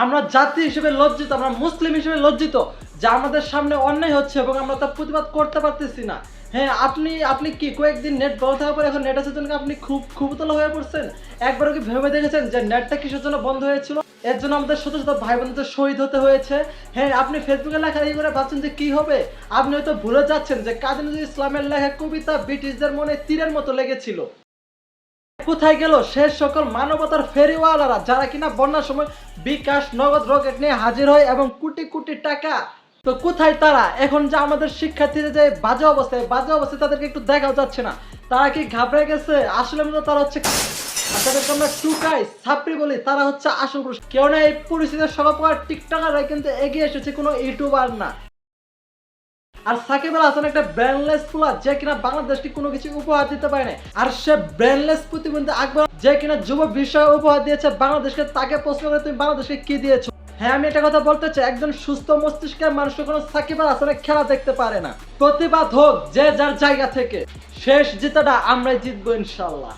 আমরা জাতি হিসেবে লজ্জিত, আমরা মুসলিম হিসেবে লজ্জিত যে আমাদের সামনে অন্যায় হচ্ছে এবং আমরা তার প্রতিবাদ করতে পারতেছি না। হ্যাঁ, আপনি কি কয়েকদিন নেট বন্ধ থাকার পর এখন নেট আসার জন্য আপনি খুব উতলা হয়ে পড়ছেন? একবারও কি ভেবে দেখেছেন যে নেটটা কিসের জন্য বন্ধ হয়েছিল? এর জন্য আমাদের শত শত ভাই বোনদের শহীদ হতে হয়েছে। হ্যাঁ, আপনি ফেসবুকে লেখা এই করে ভাবছেন যে কি হবে? আপনি হয়তো ভুলে যাচ্ছেন যে কাজী নজরুল ইসলামের লেখা কবিতা ব্রিটিশদের মনে তীরের মতো লেগেছিল। কোথায় গেল সে সকল মানবতার ফেরিওয়ালারা যারা কিনা বন্যার সময় বিকাশ নগদ রকেট নিয়ে হাজির হয় এবং কোটি কোটি টাকা? তো কোথায় তারা? এখন যে আমাদের শিক্ষার্থীদের যে বাজে অবস্থায় তাদেরকে একটু দেখাও যাচ্ছে না। তারা কি ঘাবড়ে গেছে? আসলে মূলত তারা হচ্ছে, আর তাদেরকে আমরা টুকাই ছাপড়ি বলি, তারা হচ্ছে আসল পুরুষ। কেউ না, এই পরিস্থিতির সবার টিকটকাররা কিন্তু এগিয়ে এসেছে, কোনো ইউটিউবার না। আর সাকিব আল হাসান একটা ব্রেনলেস পোলা যে কিনা বাংলাদেশকে কোনো কিছু উপহার দিতে পারে না। আর সে ব্রেনলেস প্রতিবন্ধী আকবর যে কিনা যুব বিষয় উপহার দিয়েছে বাংলাদেশকে, তাকে প্রশ্ন করে তুমি বাংলাদেশকে কি দিয়েছো? হ্যাঁ, আমি একটা কথা বলতে চাই, একজন সুস্থ মস্তিষ্কের মানুষ কোনো সাকিব আল হাসানের খেলা দেখতে পারে না। প্রতিবাদ হোক যে যার জায়গা থেকে, শেষ জিতাটা আমরাই জিতবো ইনশাল্লাহ।